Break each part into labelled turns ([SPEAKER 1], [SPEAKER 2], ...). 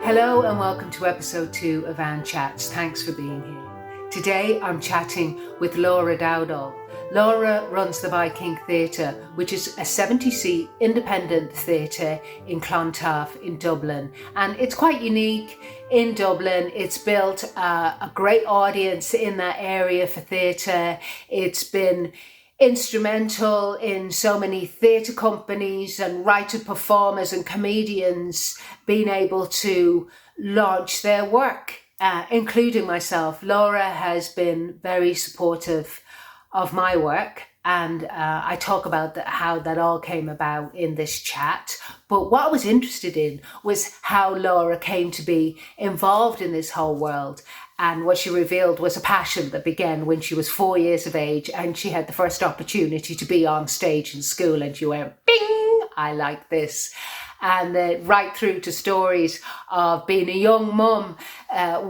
[SPEAKER 1] Hello and welcome to episode 2 of Annechats. Thanks for being here. Today I'm chatting with Laura Dowdall. Laura runs the Viking Theatre, which is a 70-seat independent theatre in Clontarf in Dublin. And it's quite unique in Dublin. It's built a great audience in that area for theatre. It's been instrumental in so many theatre companies and writer performers and comedians being able to launch their work, including myself. Laura has been very supportive of my work, and I talk about how that all came about in this chat. But what I was interested in was how Laura came to be involved in this whole world. And what she revealed was a passion that began when she was 4 years of age and she had the first opportunity to be on stage in school, and she went, bing, I like this. And right through to stories of being a young mum,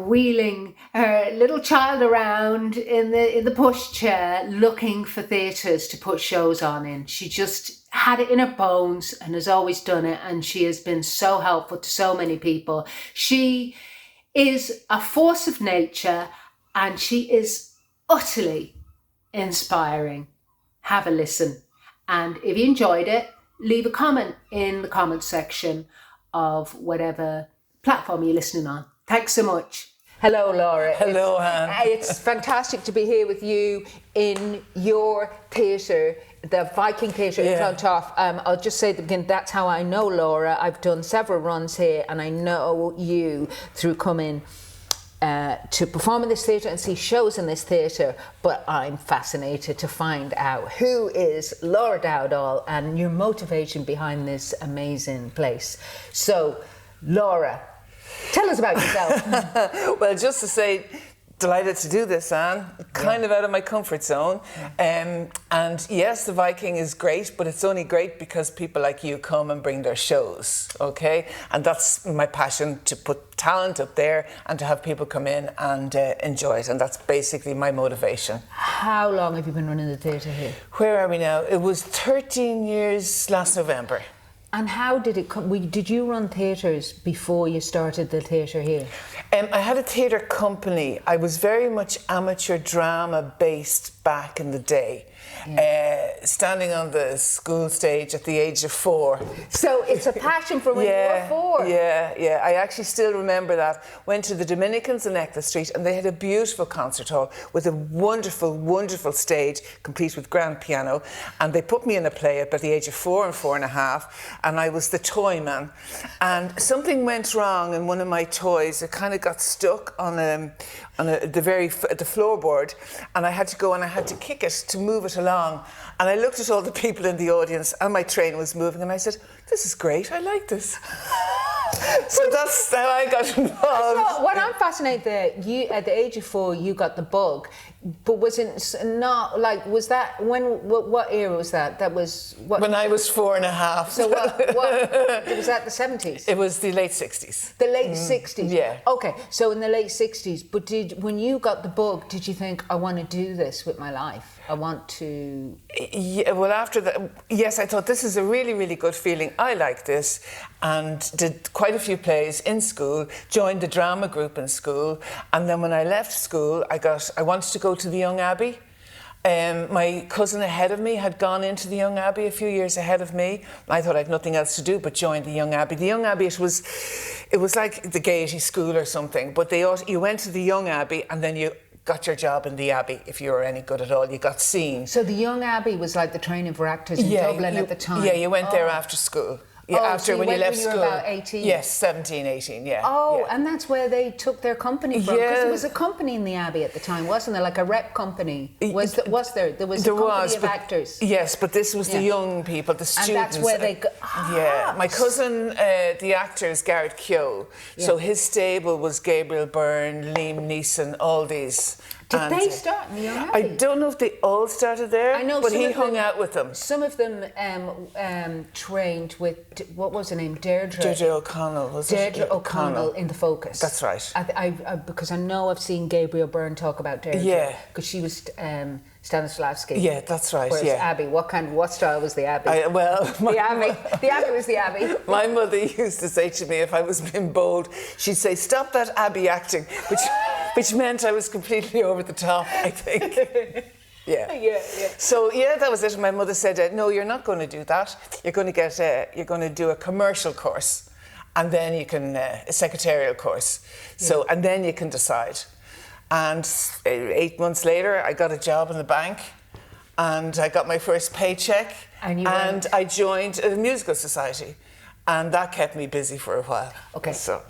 [SPEAKER 1] wheeling her little child around in the pushchair, looking for theatres to put shows on in. She just had it in her bones and has always done it. And she has been so helpful to so many people. She is a force of nature and she is utterly inspiring. Have a listen. And if you enjoyed it, leave a comment in the comments section of whatever platform you're listening on. Thanks so much. Hello, Laura.
[SPEAKER 2] Hello, Anne.
[SPEAKER 1] It's fantastic to be here with you in your theatre, the Viking Theatre in Clontarf. I'll just say at the beginning, that's how I know Laura. I've done several runs here and I know you through coming to perform in this theatre and see shows in this theatre, but I'm fascinated to find out who is Laura Dowdall and your motivation behind this amazing place. So, Laura, tell us about yourself.
[SPEAKER 2] Well, just to say, delighted to do this, Anne. Kind of out of my comfort zone. And yes, the Viking is great, but it's only great because people like you come and bring their shows, okay? And that's my passion, to put talent up there and to have people come in and enjoy it. And that's basically my motivation.
[SPEAKER 1] How long have you been running the theatre here?
[SPEAKER 2] Where are we now? It was 13 years last November.
[SPEAKER 1] And how did it come? Did you run theatres before you started the theatre here?
[SPEAKER 2] I had a theatre company. I was very much amateur drama based back in the day. Standing on the school stage at the age of 4.
[SPEAKER 1] So it's a passion from when you were 4.
[SPEAKER 2] Yeah. I actually still remember that. Went to the Dominicans on Eccles Street and they had a beautiful concert hall with a wonderful, wonderful stage complete with grand piano. And they put me in a play at the age of 4 and 4.5, and I was the toy man. And something went wrong in one of my toys. It kind of got stuck on the floorboard, and I had to go and I had to kick it to move it along. And I looked at all the people in the audience and my train was moving and I said, this is great, I like this. So that's how I got involved.
[SPEAKER 1] So what I'm fascinated that you, at the age of 4, you got the bug, but was it not like, was that what era was that? That was what?
[SPEAKER 2] When I was 4.5.
[SPEAKER 1] So what was that, the 70s?
[SPEAKER 2] It was the late 60s.
[SPEAKER 1] The late 60s?
[SPEAKER 2] Yeah.
[SPEAKER 1] Okay, so in the late 60s, but when you got the bug, did you think, I want to do this with my life? I want to...
[SPEAKER 2] Yeah, well, after that, yes, I thought this is a really, really good feeling. I like this, and did quite a few plays in school, joined the drama group in school, and then when I left school, I wanted to go to the Young Abbey. My cousin ahead of me had gone into the Young Abbey a few years ahead of me. I thought I'd nothing else to do but join the Young Abbey. The Young Abbey, it was like the Gaiety School or something, but you went to the Young Abbey and then you got your job in the Abbey if you were any good at all. You got seen.
[SPEAKER 1] So the Young Abbey was like the training for actors in Dublin at the time?
[SPEAKER 2] Yeah, you went there after school. Yeah, after
[SPEAKER 1] so
[SPEAKER 2] when you left
[SPEAKER 1] when you
[SPEAKER 2] school.
[SPEAKER 1] were about 18?
[SPEAKER 2] Yes, 17, 18, yeah.
[SPEAKER 1] Oh,
[SPEAKER 2] yeah.
[SPEAKER 1] And that's where they took their company from? Because there was a company in the Abbey at the time, wasn't there? Like a rep company. Was there? There was a company of actors.
[SPEAKER 2] Yes, but this was the young people, the students.
[SPEAKER 1] And that's where they...
[SPEAKER 2] Yeah, my cousin, the actor is Garrett Keogh. Yeah. So his stable was Gabriel Byrne, Liam Neeson, all these...
[SPEAKER 1] Did they start in the Young Abbey?
[SPEAKER 2] I don't know if they all started there,
[SPEAKER 1] I know,
[SPEAKER 2] but he hung out with them.
[SPEAKER 1] Some of them trained with, what was her name?
[SPEAKER 2] Deirdre O'Connell, was it?
[SPEAKER 1] Deirdre O'Connell in The Focus.
[SPEAKER 2] That's right.
[SPEAKER 1] Because I know I've seen Gabriel Byrne talk about Deirdre.
[SPEAKER 2] Yeah.
[SPEAKER 1] Because she was Stanislavski.
[SPEAKER 2] Yeah, that's right.
[SPEAKER 1] Whereas
[SPEAKER 2] yeah.
[SPEAKER 1] Abbey, what style was the Abbey?
[SPEAKER 2] The
[SPEAKER 1] Abbey was the Abbey.
[SPEAKER 2] My mother used to say to me, if I was being bold, she'd say, "Stop that Abbey acting," which meant I was completely over the top, I think. Yeah. So that was it. My mother said, "No, you're not going to do that. You're going to do a commercial course, and then you can a secretarial course. So and then you can decide." And 8 months later, I got a job in the bank, and I got my first paycheck, and I joined a musical society, and that kept me busy for a while.
[SPEAKER 1] Okay,
[SPEAKER 2] so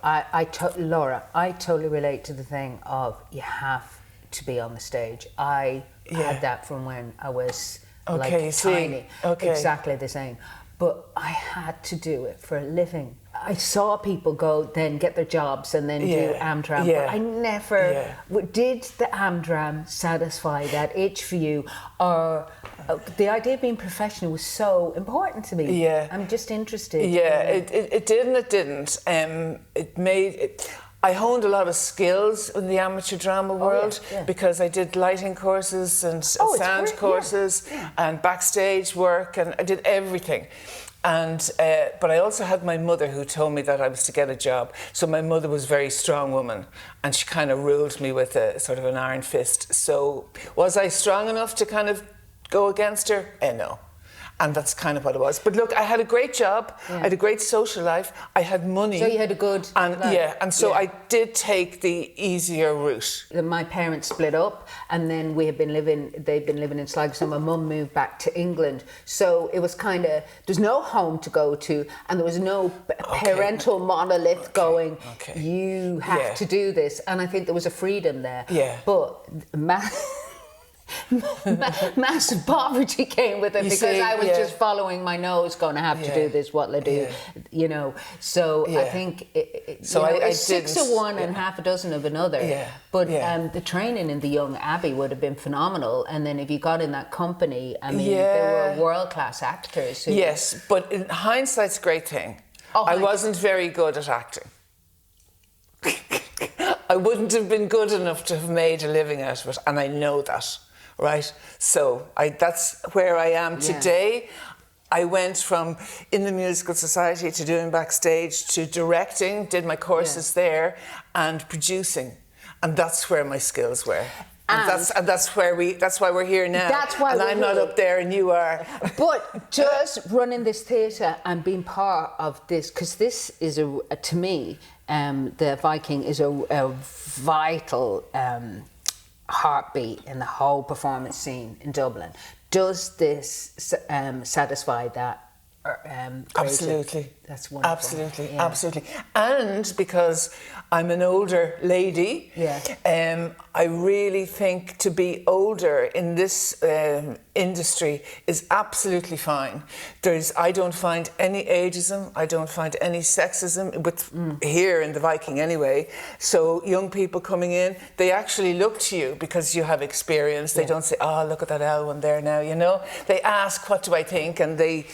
[SPEAKER 1] Laura, I totally relate to the thing of you have to be on the stage. I had that from when I was tiny, exactly the same. But I had to do it for a living. I saw people go then get their jobs and then do Amdram, but I never did the Amdram satisfy that itch for you, or the idea of being professional was so important to me. I'm just interested.
[SPEAKER 2] It did and it didn't. I honed a lot of skills in the amateur drama world because I did lighting courses and sound courses and backstage work, and I did everything. And but I also had my mother who told me that I was to get a job. So my mother was a very strong woman, and she kind of ruled me with a sort of an iron fist. So was I strong enough to kind of go against her? No. And that's kind of what it was. But look, I had a great job. I had a great social life. I had money.
[SPEAKER 1] So you had a good
[SPEAKER 2] life. And so I did take the easier route.
[SPEAKER 1] My parents split up, and then they'd been living in Sligo, so my mum moved back to England. So it was kind of, there's no home to go to, and there was no parental monolith going, you have to do this. And I think there was a freedom there. But massive poverty came with it, because I was just following my nose, going to have to do this, what'll I do, you know. So I think it's 6 of one and half a dozen of another. But the training in the young Abbey would have been phenomenal, and then if you got in that company, I mean, there were world-class actors.
[SPEAKER 2] Yes, but in hindsight's a great thing. I wasn't very good at acting. I wouldn't have been good enough to have made a living out of it, and I know that. Right, so that's where I am today. I went from in the musical society to doing backstage to directing, did my courses there, and producing, and that's where my skills were. And that's why we're here now.
[SPEAKER 1] That's why
[SPEAKER 2] I'm not up there and you are.
[SPEAKER 1] But just running this theatre and being part of this, because this is to me, the Viking is a vital heartbeat in the whole performance scene in Dublin. Does this satisfy that?
[SPEAKER 2] Absolutely.
[SPEAKER 1] That's wonderful.
[SPEAKER 2] Absolutely. And because I'm an older lady, I really think to be older in this industry is absolutely fine. I don't find any ageism, I don't find any sexism here in the Viking anyway. So young people coming in, they actually look to you because you have experience. They don't say, "Oh, look at that L1 there now," you know. They ask, "What do I think?" And they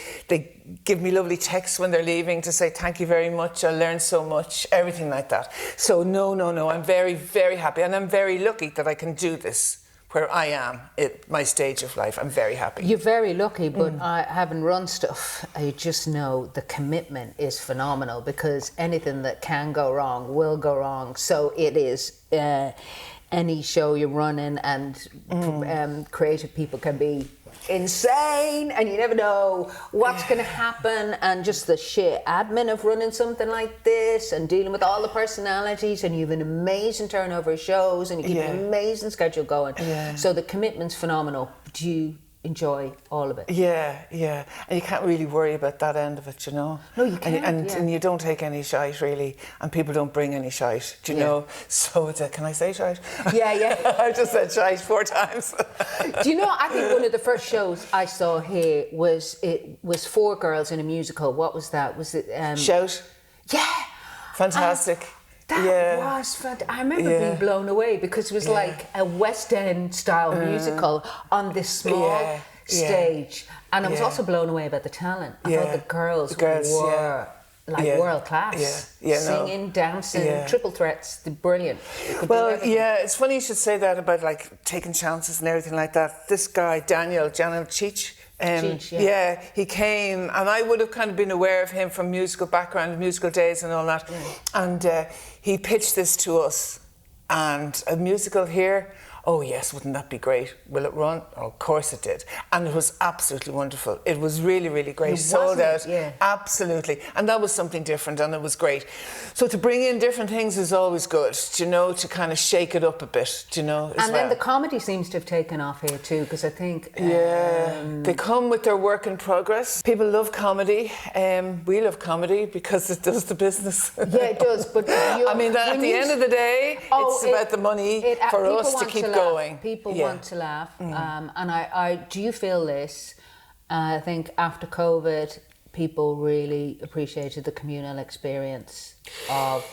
[SPEAKER 2] give me lovely texts when they're leaving to say, "Thank you very much, I learned so much," everything like that. So no, I'm very, very happy, and I'm very lucky that I can do this where I am at my stage of life. I'm very happy.
[SPEAKER 1] You're very lucky, but having run stuff, I just know the commitment is phenomenal, because anything that can go wrong will go wrong. So it is any show you're running, and creative people can be insane, and you never know what's going to happen, and just the sheer admin of running something like this and dealing with all the personalities, and you have an amazing turnover of shows, and you keep an amazing schedule going. So the commitment's phenomenal. Do you enjoy all of it?
[SPEAKER 2] Yeah. And you can't really worry about that end of it, you know.
[SPEAKER 1] No, you can't.
[SPEAKER 2] And you don't take any shite, really, and people don't bring any shite, do you know? So it's can I say shite?
[SPEAKER 1] Yeah.
[SPEAKER 2] I just said shite 4 times.
[SPEAKER 1] Do you know, I think one of the first shows I saw here was 4 girls in a musical. What was that? Was it
[SPEAKER 2] Shout?
[SPEAKER 1] Yeah.
[SPEAKER 2] Fantastic.
[SPEAKER 1] That was fantastic. I remember being blown away, because it was like a West End style musical on this small stage. And I was also blown away about the talent. I thought the girls were world class. Singing, dancing, triple threats, brilliant.
[SPEAKER 2] Well, it's funny you should say that about like taking chances and everything like that. This guy, Daniel Cheech, he came, and I would have kind of been aware of him from musical background, musical days and all that. And he pitched this to us, and a musical here. Oh yes, wouldn't that be great? Will it run? Oh, of course it did. And it was absolutely wonderful. It was really, really great. Sold out. Yeah. Absolutely. And that was something different, and it was great. So to bring in different things is always good, to kind of shake it up a bit,
[SPEAKER 1] And then the comedy seems to have taken off here too, because I think...
[SPEAKER 2] they come with their work in progress. People love comedy. We love comedy because it does the business.
[SPEAKER 1] Yeah, it does. But
[SPEAKER 2] I mean, at the end of the day, it's about the money for us to keep going.
[SPEAKER 1] People want to laugh, and I do you feel this? I think after COVID, people really appreciated the communal experience of.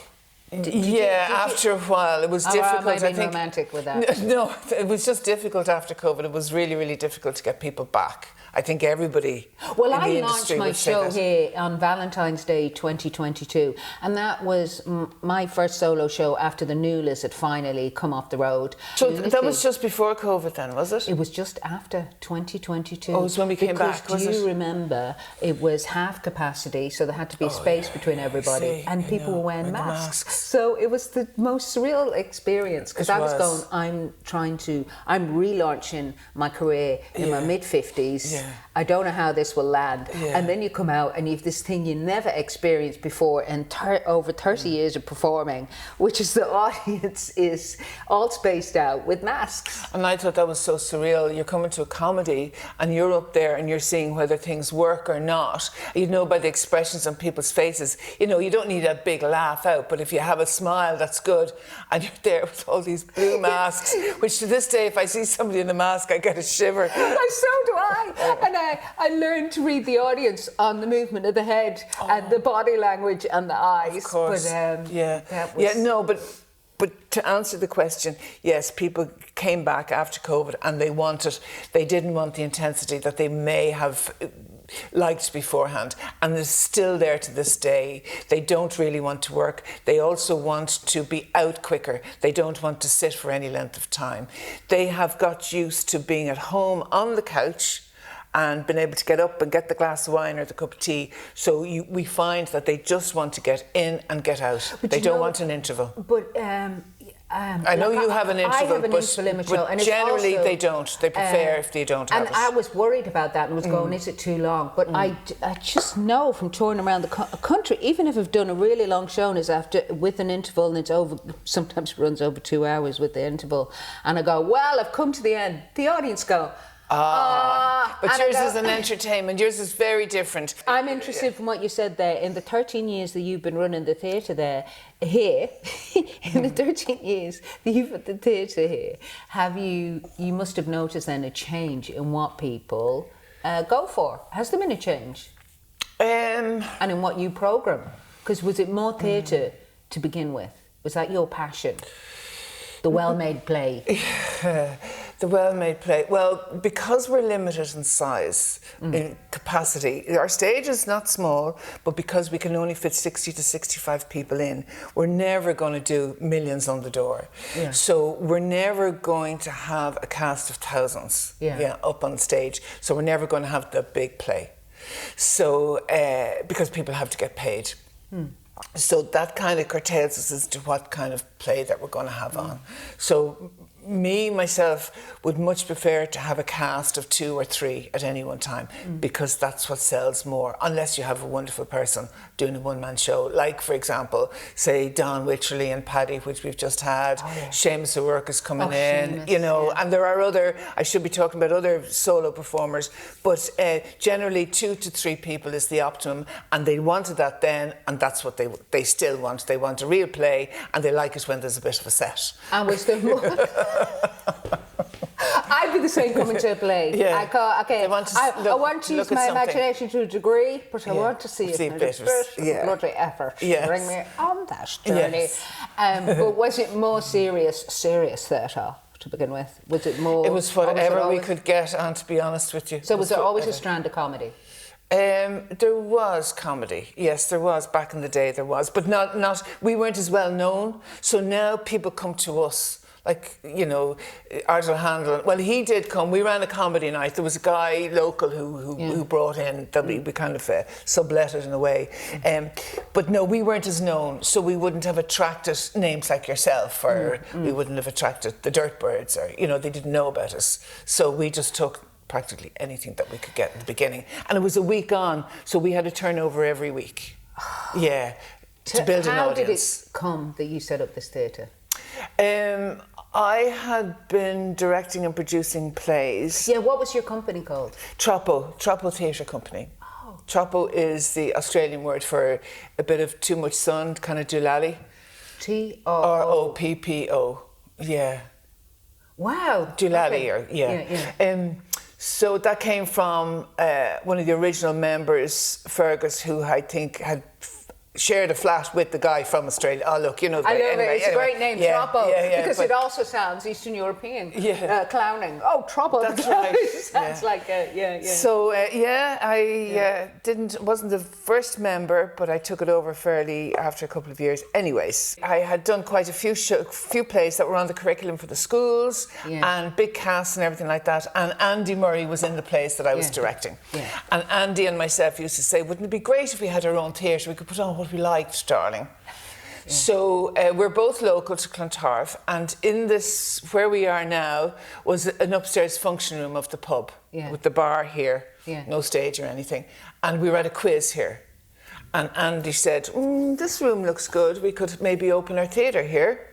[SPEAKER 2] After a while, it was difficult.
[SPEAKER 1] I think romantic with that.
[SPEAKER 2] No, it was just difficult after COVID. It was really, really difficult to get people back. I think everybody.
[SPEAKER 1] Well, I launched my show here on Valentine's Day 2022, and that was my first solo show after the new list had finally come off the road.
[SPEAKER 2] So that was just before COVID then, was it?
[SPEAKER 1] It was just after 2022.
[SPEAKER 2] Oh, it was when we came back, was it?
[SPEAKER 1] Do you remember, it was half capacity, so there had to be space between everybody, and people were wearing masks. So it was the most surreal experience, because I was going, I'm relaunching my career in my mid-50s. I don't know how this will land. And then you come out and you have this thing you never experienced before, and over 30 years of performing, which is the audience is all spaced out with masks.
[SPEAKER 2] And I thought that was so surreal. You're coming to a comedy and you're up there and you're seeing whether things work or not. You know by the expressions on people's faces. You don't need a big laugh out, but if you have a smile, that's good. And you're there with all these blue masks, which to this day, if I see somebody in a mask, I get a shiver.
[SPEAKER 1] So do I. And I learned to read the audience on the movement of the head and the body language and the eyes.
[SPEAKER 2] Of course.
[SPEAKER 1] But,
[SPEAKER 2] But to answer the question, yes, people came back after COVID and they didn't want the intensity that they may have liked beforehand, and it's still there to this day. They don't really want to work. They also want to be out quicker. They don't want to sit for any length of time. They have got used to being at home on the couch and been able to get up and get the glass of wine or the cup of tea. So we find that they just want to get in and get out. But they don't want an interval.
[SPEAKER 1] But
[SPEAKER 2] I know you have an interval,
[SPEAKER 1] I have an interval in my show, and
[SPEAKER 2] generally they don't. They prefer if they don't have it.
[SPEAKER 1] And I was worried about that and was going, is it too long? But I just know from touring around the country, even if I've done a really long show and it's with an interval and it's over, sometimes runs over 2 hours with the interval, and I go, well, I've come to the end. The audience go,
[SPEAKER 2] but yours is an entertainment. Yours is very different.
[SPEAKER 1] I'm interested from what you said there. In the 13 years that you've been running the theatre in the 13 years that you've had the theatre here, you must have noticed then a change in what people go for. Has there been a change? And in what you programme? Because was it more theatre to begin with? Was that your passion? The well-made play?
[SPEAKER 2] The well-made play. Well, because we're limited in size, in capacity, our stage is not small, but because we can only fit 60 to 65 people in, we're never going to do millions on the door. Yeah. So we're never going to have a cast of thousands up on stage. So we're never going to have the big play. So, because people have to get paid. So that kind of curtails us as to what kind of play that we're going to have on. So myself would much prefer to have a cast of 2 or 3 at any one time, because that's what sells more, unless you have a wonderful person doing a one-man show, like, for example, say Don Wycherley and Paddy, which we've just had. Seamus O'Rourke is coming in, and there are I should be talking about other solo performers, but generally 2 to 3 people is the optimum, and they wanted that then, and that's what they still want. They want a real play, and they like it when there's a bit of a set.
[SPEAKER 1] And was there more? I'd be the same coming to a play. I want to use my imagination to a degree, but I want to see it in a bit of bloody effort to bring me on that journey. But was it more serious theatre to begin with? Was it more?
[SPEAKER 2] It was whatever we could get on, to be honest with you.
[SPEAKER 1] So was there always a strand of comedy?
[SPEAKER 2] There was comedy. Yes, there was. Back in the day there was. But not we weren't as well known. So now people come to us. Like, you know, Ardal Handel. Well, he did come. We ran a comedy night. There was a guy local who brought in that we kind of sublet it in a way. But no, we weren't as known, so we wouldn't have attracted names like yourself, or we wouldn't have attracted the Dirtbirds, or, you know, they didn't know about us. So we just took practically anything that we could get in the beginning. And it was a week on, so we had a turnover every week. Yeah, to build an audience.
[SPEAKER 1] How did it come that you set up this theatre?
[SPEAKER 2] I had been directing and producing plays.
[SPEAKER 1] Yeah, what was your company called?
[SPEAKER 2] Troppo Theatre Company. Oh. Troppo is the Australian word for a bit of too much sun, kind of doolally. Troppo. Yeah.
[SPEAKER 1] Wow.
[SPEAKER 2] Doolally,
[SPEAKER 1] okay.
[SPEAKER 2] Yeah. So that came from one of the original members, Fergus, who I think had shared a flat with the guy from Australia. Oh, look, you know.
[SPEAKER 1] I love it. It's a great name, Troppo, because it also sounds Eastern European.
[SPEAKER 2] Yeah.
[SPEAKER 1] Clowning. Oh, Troppo.
[SPEAKER 2] That's right.
[SPEAKER 1] Sounds like yeah.
[SPEAKER 2] So I wasn't the first member, but I took it over fairly after a couple of years. Anyways, I had done quite a few plays that were on the curriculum for the schools and big casts and everything like that. And Andy Murray was in the plays that I was directing. Yeah. And Andy and myself used to say, wouldn't it be great if we had our own theatre? We could put on what we liked, darling. Yeah. So we're both local to Clontarf, and in this, where we are now, was an upstairs function room of the pub with the bar here, no stage or anything. And we were at a quiz here. And Andy said, this room looks good, we could maybe open our theatre here.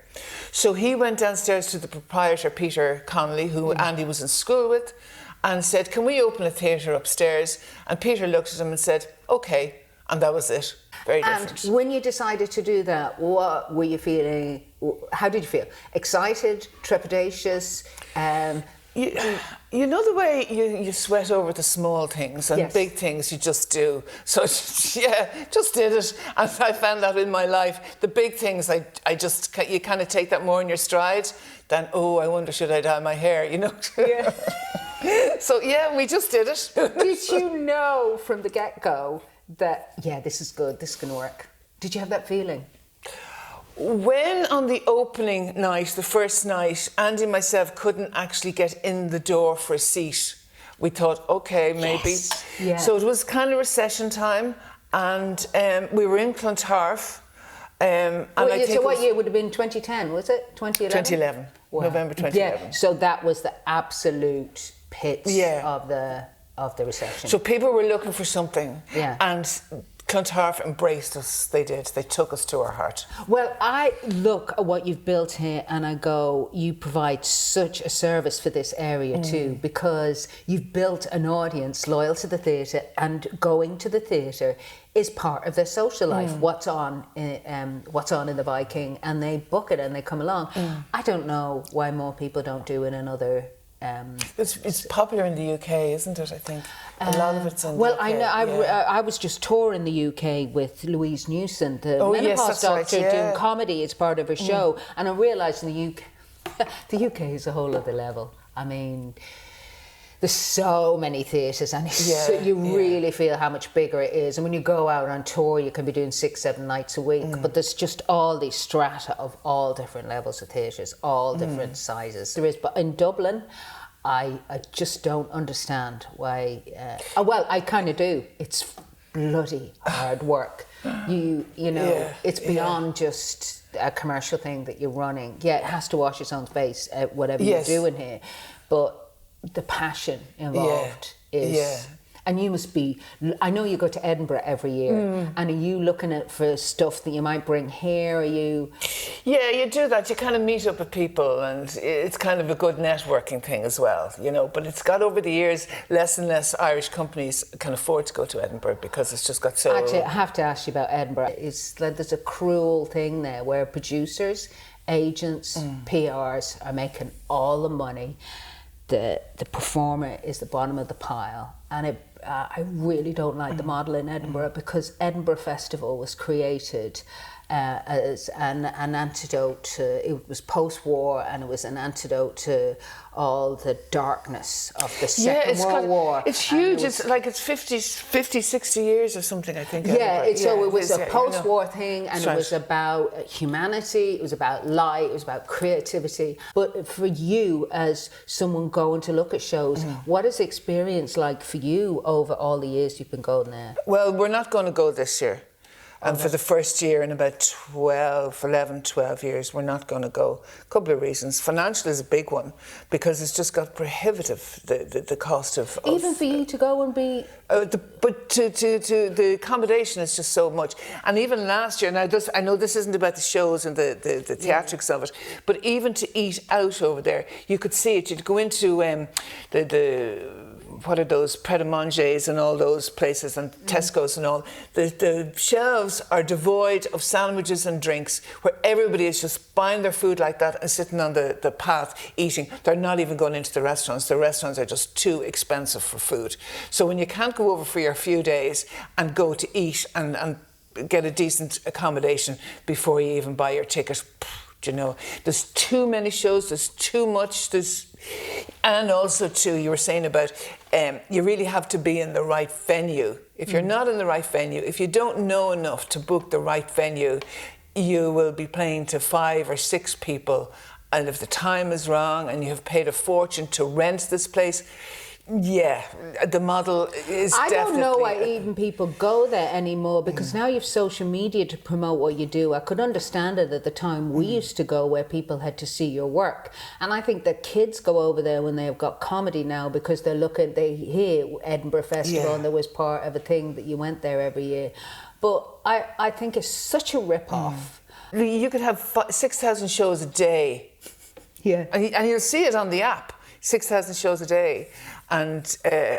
[SPEAKER 2] So he went downstairs to the proprietor, Peter Connolly, who Andy was in school with, and said, can we open a theatre upstairs? And Peter looked at him and said, okay. And that was it. Very different.
[SPEAKER 1] And when you decided to do that, what were you feeling? How did you feel? Excited? Trepidatious?
[SPEAKER 2] You know the way you sweat over the small things, and big things you just do. So just did it. And I found that in my life, the big things, you kind of take that more in your stride than, I wonder, should I dye my hair, you know? Yeah. So we just did it.
[SPEAKER 1] Did you know from the get-go that, this is good, this can work? Did you have that feeling?
[SPEAKER 2] When on the opening night, the first night, Andy and myself couldn't actually get in the door for a seat, we thought, okay, maybe.
[SPEAKER 1] Yes. Yeah.
[SPEAKER 2] So it was kind of recession time, and we were in Clontarf.
[SPEAKER 1] So what year would have been 2010, was it? 2011?
[SPEAKER 2] 2011, wow. November 2011.
[SPEAKER 1] Yeah, so that was the absolute pits of the recession.
[SPEAKER 2] So people were looking for something, and Clontarf embraced us. They did. They took us to our heart.
[SPEAKER 1] Well, I look at what you've built here and I go, you provide such a service for this area too, because you've built an audience loyal to the theatre, and going to the theatre is part of their social life. What's on in the Viking, and they book it and they come along. I don't know why more people don't do it in other.
[SPEAKER 2] It's popular in the UK, isn't it? I think a lot of it's in.
[SPEAKER 1] Well,
[SPEAKER 2] the UK.
[SPEAKER 1] I know. I was just touring the UK with Louise Newson, the menopause doctor, doing comedy as part of her show, and I realised in the UK, the UK is a whole other level. I mean, there's so many theatres, and you really feel how much bigger it is. And when you go out on tour, you can be doing 6-7 nights a week, but there's just all these strata of all different levels of theatres, all different sizes. There is, but in Dublin, I just don't understand why. Well, I kind of do. It's bloody hard work. You know, it's beyond just a commercial thing that you're running. Yeah, it has to wash its own face, whatever you're doing here, but the passion involved is, and you must be, I know you go to Edinburgh every year, and are you looking at for stuff that you might bring here? Are you?
[SPEAKER 2] Yeah, you do that. You kind of meet up with people, and it's kind of a good networking thing as well, you know. But it's got, over the years, less and less Irish companies can afford to go to Edinburgh because it's just got so.
[SPEAKER 1] Actually, I have to ask you about Edinburgh. It's like there's a cruel thing there where producers, agents, PRs are making all the money. The performer is the bottom of the pile, and I really don't like the model in Edinburgh, because Edinburgh Festival was created as an antidote to, it was post-war, and it was an antidote to all the darkness of the Second World War.
[SPEAKER 2] It's huge. It's like it's 50, 60 years or something, I think.
[SPEAKER 1] So it was a post-war thing, and it was about humanity, it was about light, it was about creativity. But for you, as someone going to look at shows, what is the experience like for you over all the years you've been going there?
[SPEAKER 2] Well, we're not going to go this year. And for the first year in about 12 years, we're not going to go. A couple of reasons. Financial is a big one, because it's just got prohibitive, the cost of...
[SPEAKER 1] Even for you to go and be...
[SPEAKER 2] But to the accommodation is just so much. And even last year, now I know this isn't about the shows and the theatrics of it, but even to eat out over there, you could see it. You'd go into what are those, Pret a Manger's and all those places, and Tesco's and all. The shelves are devoid of sandwiches and drinks, where everybody is just buying their food like that and sitting on the path eating. They're not even going into the restaurants. The restaurants are just too expensive for food. So when you can't go over for your few days and go to eat and get a decent accommodation before you even buy your ticket, you know, there's too many shows, there's too much, and also too, you were saying about you really have to be in the right venue. If you're not in the right venue, if you don't know enough to book the right venue, you will be playing to 5 or 6 people, and if the time is wrong and you have paid a fortune to rent this place, the model is
[SPEAKER 1] I
[SPEAKER 2] definitely...
[SPEAKER 1] don't know why even people go there anymore, because now you have social media to promote what you do. I could understand it at the time we used to go, where people had to see your work. And I think that kids go over there when they've got comedy now, because they hear Edinburgh Festival and there was part of a thing that you went there every year. But I think it's such a rip-off.
[SPEAKER 2] You could have 6,000 shows a day.
[SPEAKER 1] Yeah.
[SPEAKER 2] And you'll see it on the app, 6,000 shows a day. And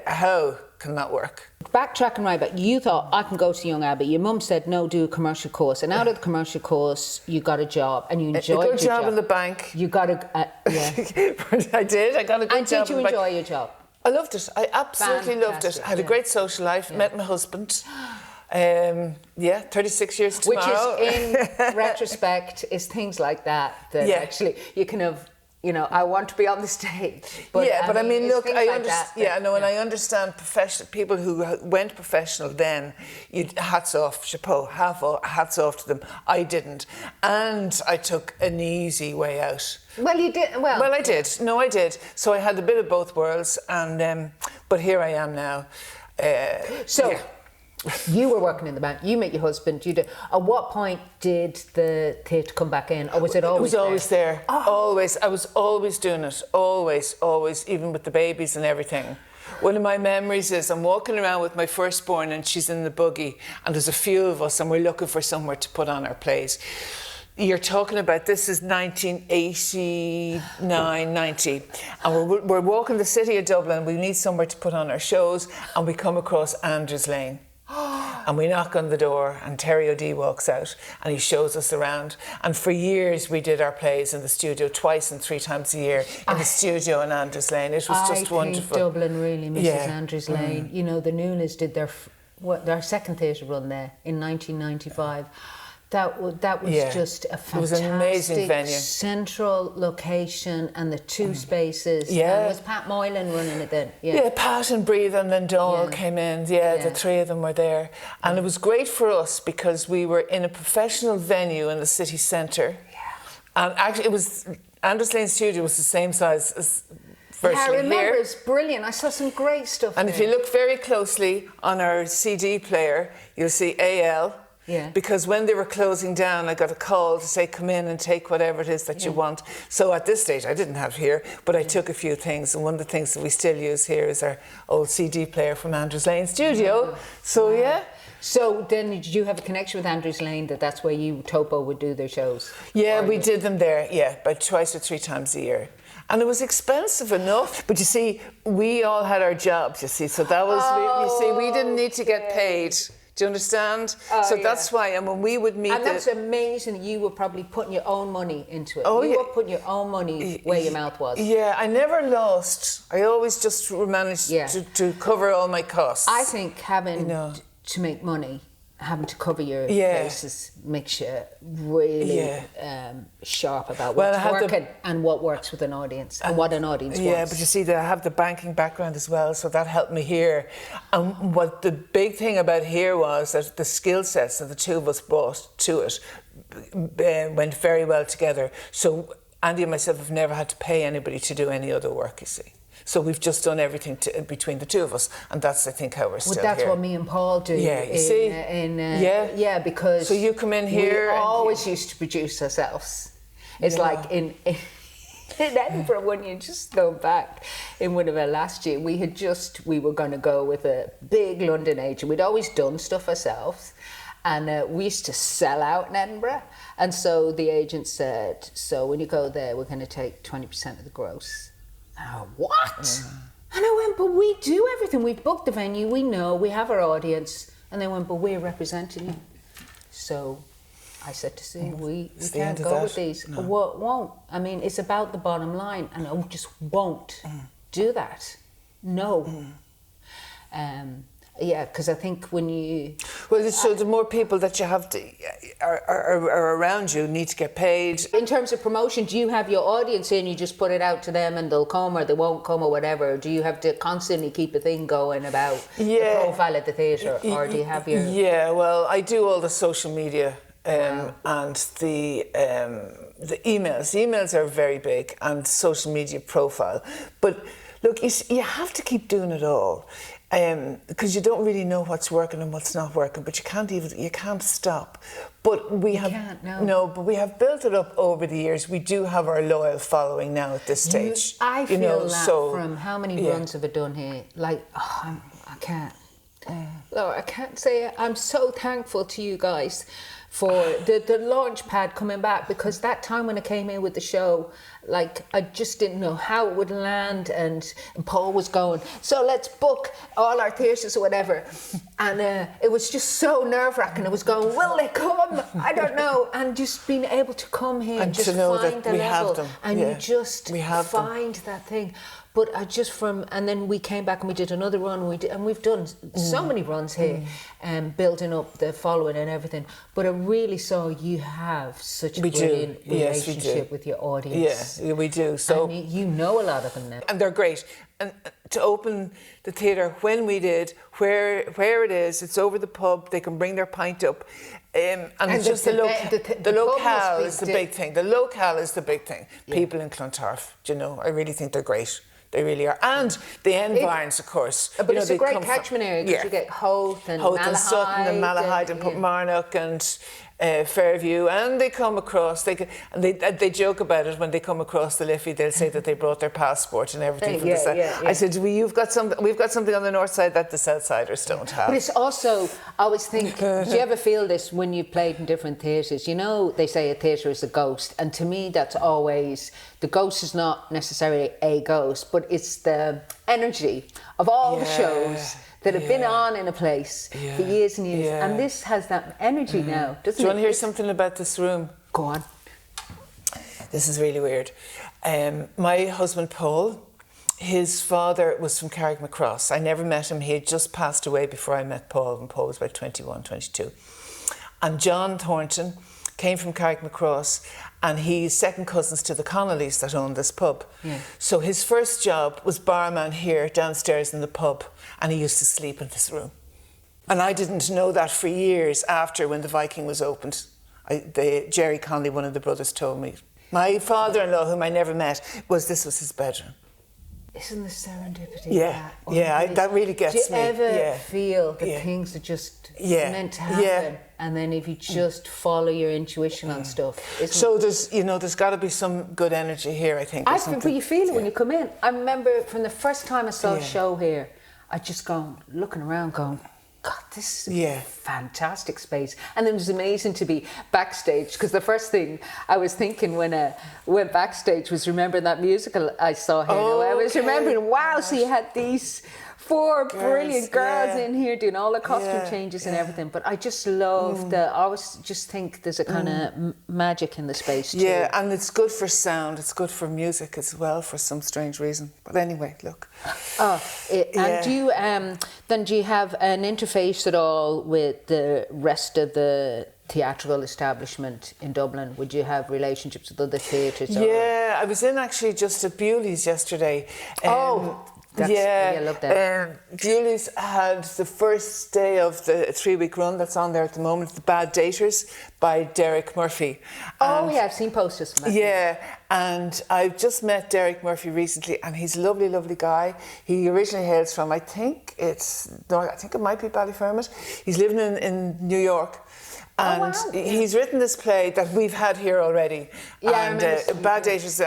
[SPEAKER 2] how can that work?
[SPEAKER 1] Backtracking right back, you thought, I can go to Young Abbey. Your mum said, no, do a commercial course. And out of the commercial course, you got a job, and you enjoyed your job.
[SPEAKER 2] A good job in the bank.
[SPEAKER 1] You got a,
[SPEAKER 2] I did. I got a good job.
[SPEAKER 1] And did you enjoy your job?
[SPEAKER 2] I loved it. I absolutely loved it. I had a great social life, met my husband. 36 years tomorrow.
[SPEAKER 1] Which is, in retrospect, is things like that actually you can have... You know, I want to be on the stage. But
[SPEAKER 2] I mean, look, I understand.
[SPEAKER 1] And
[SPEAKER 2] I understand people who went professional then. Hats off, chapeau, hats off to them. I didn't, and I took an easy way out.
[SPEAKER 1] Well, you did.
[SPEAKER 2] Well, I did. No, I did. So I had a bit of both worlds, and but here I am now.
[SPEAKER 1] You were working in the band. You met your husband. At what point did the theatre come back in, or was it always there?
[SPEAKER 2] It was always there. Oh. Always. I was always doing it. Always, even with the babies and everything. One of my memories is I'm walking around with my firstborn, and she's in the buggy, and there's a few of us, and we're looking for somewhere to put on our plays. You're talking about, this is 1989, 90, and we're walking the city of Dublin. We need somewhere to put on our shows, and we come across Andrews Lane. And we knock on the door, and Terry O'D walks out, and he shows us around. And for years we did our plays in the studio, twice and 3 times a year in the studio in Andrews Lane. It was just wonderful.
[SPEAKER 1] I think Dublin really misses Andrews Lane. You know, the Nunes did their second theatre run there in 1995. That was just a fantastic,
[SPEAKER 2] it was an amazing venue,
[SPEAKER 1] central location, and the 2 spaces. And was Pat Moylan running it then?
[SPEAKER 2] Yeah, Pat and Breathe, and then Donald came in. The 3 of them were there, and it was great for us because we were in a professional venue in the city centre. And actually, it was Andrews Lane Studio was the same size as virtually
[SPEAKER 1] I remember
[SPEAKER 2] here.
[SPEAKER 1] It's brilliant. I saw some great stuff.
[SPEAKER 2] And if you look very closely on our CD player, you'll see AL.
[SPEAKER 1] Yeah.
[SPEAKER 2] Because when they were closing down, I got a call to say, come in and take whatever it is that you want. So at this stage, I didn't have here, but I took a few things. And one of the things that we still use here is our old CD player from Andrews Lane Studio. So,
[SPEAKER 1] So then did you have a connection with Andrews Lane, that's where you, Topo, would do their shows?
[SPEAKER 2] Yeah, we did them there, about 2 or 3 times a year. And it was expensive enough. But you see, we all had our jobs, you see. So that was, we didn't need to get paid. Do you understand? That's why, and when we would meet...
[SPEAKER 1] And that's amazing, you were probably putting your own money into it. You were putting your own money where your mouth was.
[SPEAKER 2] Yeah, I never lost. I always just managed to cover all my costs.
[SPEAKER 1] I think having to make money having to cover your faces makes you really sharp about what's working and what works with an audience and what an audience wants.
[SPEAKER 2] Yeah, but you see, I have the banking background as well, so that helped me here. And what the big thing about here was that the skill sets that the two of us brought to it went very well together. So Andy and myself have never had to pay anybody to do any other work, you see. So we've just done everything between the two of us, and that's, I think, how we're still here.
[SPEAKER 1] That's what me and Paul do.
[SPEAKER 2] Yeah, you see?
[SPEAKER 1] Yeah, because...
[SPEAKER 2] So you come in here...
[SPEAKER 1] We always used to produce ourselves. It's like in Edinburgh, when you just go back, in one of our last year, we were going to go with a big London agent. We'd always done stuff ourselves, and we used to sell out in Edinburgh. And so the agent said, so when you go there, we're going to take 20% of the gross. Oh, what? And I went, but we do everything. We've booked the venue. We know. We have our audience. And they went, but we're representing you. So I said to Sue, we can't go with these. No. What won't? I mean, it's about the bottom line. And I just won't do that. No. Yeah, because I think when you...
[SPEAKER 2] Well, so the more people that you have are around you need to get paid.
[SPEAKER 1] In terms of promotion, do you have your audience in, you just put it out to them and they'll come or they won't come or whatever? Or do you have to constantly keep a thing going about the profile at the theatre? Or do you have your...
[SPEAKER 2] Yeah, well, I do all the social media and the emails. The emails are very big, and social media profile. But look, you have to keep doing it all. Because you don't really know what's working and what's not working, but you can't stop. But we have built it up over the years. We do have our loyal following now at this stage.
[SPEAKER 1] I feel that from how many runs have I done here? Like, I can't. Laura, I can't say it. I'm so thankful to you guys for the launch pad coming back, because that time when I came in with the show, like, I just didn't know how it would land, and Paul was going, so let's book all our theatres or whatever, and it was just so nerve-wracking. I was going, will they come? I don't know. And just being able to come here and just find the level, and you just find that thing. But and then we came back and we did another run, and we've done so many runs here, building up the following and everything. But I really saw you have such a brilliant relationship with your audience.
[SPEAKER 2] Yeah, we do. So
[SPEAKER 1] and you know a lot of them now.
[SPEAKER 2] And they're great. And to open the theatre when we did, where it is, it's over the pub, they can bring their pint up. And it's just the locale is the big thing. The locale is the big thing. Yeah. People in Clontarf, I really think they're great. They really are. And the environs, of course.
[SPEAKER 1] But it's a great catchment area, because you get Howth and
[SPEAKER 2] Sutton and Malahide and Marnock and Fairview, and they come across. They joke about it when they come across the Liffey. They'll say that they brought their passport and everything from the south. I said, we've got something on the north side that the Southsiders don't have.
[SPEAKER 1] But it's also, I always think, do you ever feel this when you've played in different theatres? They say a theatre is a ghost, and to me that's always, the ghost is not necessarily a ghost, but it's the energy of all the shows that have been on in a place for years and years. And this has that energy now, doesn't it?
[SPEAKER 2] Do you want to hear something about this room?
[SPEAKER 1] Go on.
[SPEAKER 2] This is really weird. My husband, Paul, his father was from Carrickmacross. I never met him. He had just passed away before I met Paul, when Paul was about 21, 22. And John Thornton came from Carrickmacross, and he's second cousins to the Connollys that own this pub. Yeah. So his first job was barman here downstairs in the pub, and he used to sleep in this room. And I didn't know that for years after, when the Viking was opened. Jerry Connolly, one of the brothers, told me. My father-in-law, whom I never met, this was his bedroom.
[SPEAKER 1] Isn't the serendipity?
[SPEAKER 2] Yeah, that really gets me.
[SPEAKER 1] Do you ever feel that things are just meant to happen? Yeah. And then if you just follow your intuition on stuff.
[SPEAKER 2] So there's got to be some good energy here, I think.
[SPEAKER 1] But you feel it when you come in. I remember from the first time I saw a show here, I just looking around going, God, this is a fantastic space. And then it was amazing to be backstage, because the first thing I was thinking when I went backstage was remembering that musical I saw here. I was remembering, wow, so you had these
[SPEAKER 3] four brilliant girls in here doing all the costume changes and everything. But I just love I always just think there's a kind of magic in the space too.
[SPEAKER 2] Yeah, and it's good for sound. It's good for music as well for some strange reason. But anyway, look.
[SPEAKER 3] And do you have an interface at all with the rest of the theatrical establishment in Dublin? Would you have relationships with other theatres?
[SPEAKER 2] Yeah, I was in actually just at Bewley's yesterday.
[SPEAKER 3] I love that.
[SPEAKER 2] Bewley's had the first day of the 3-week run that's on there at the moment, The Bad Daters by Derek Murphy.
[SPEAKER 3] I've seen posters from that.
[SPEAKER 2] Yeah, and I've just met Derek Murphy recently, and he's a lovely, lovely guy. He originally hails from, I think it might be Ballyfermot. He's living in New York. And he's written this play that we've had here already.
[SPEAKER 3] Yeah,
[SPEAKER 2] and Bad Daters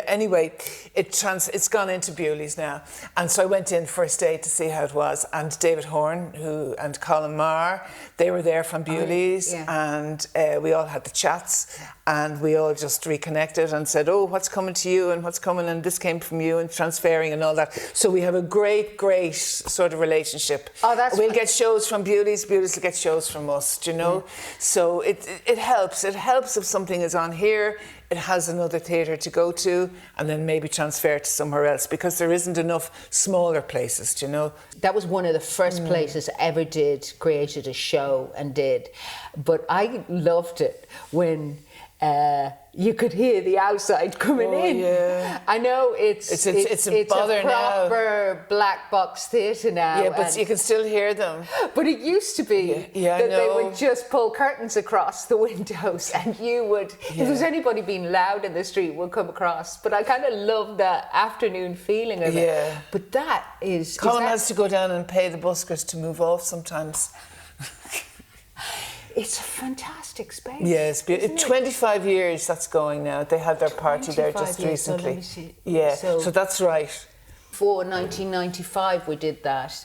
[SPEAKER 2] anyway, it's gone into Bewley's now. And so I went in first day to see how it was. And David Horn and Colin Marr, they were there from Bewley's, and we all had the chats, and we all just reconnected and said, oh, what's coming to you and what's coming, and this came from you, and transferring and all that. So we have a great sort of relationship. We'll get shows from Bewley's will get shows from us. You know, so it helps. It helps if something is on here, it has another theatre to go to, and then maybe transfer to somewhere else, because there isn't enough smaller places. You know,
[SPEAKER 3] that was one of the first places I ever created a show and did, but I loved it when you could hear the outside coming in.
[SPEAKER 2] Yeah.
[SPEAKER 3] I know it's a proper
[SPEAKER 2] now.
[SPEAKER 3] Black box theatre now.
[SPEAKER 2] Yeah, but you can still hear them.
[SPEAKER 3] But it used to be that they would just pull curtains across the windows, and you would, if there was anybody being loud in the street, would come across. But I kind of love that afternoon feeling of it. But that is...
[SPEAKER 2] Colin has to go down and pay the buskers to move off sometimes.
[SPEAKER 3] It's a fantastic space.
[SPEAKER 2] Yes, 25 years that's going now. They had their party there just recently.
[SPEAKER 3] So let me see.
[SPEAKER 2] Yeah, so that's right.
[SPEAKER 3] For 1995 we did that.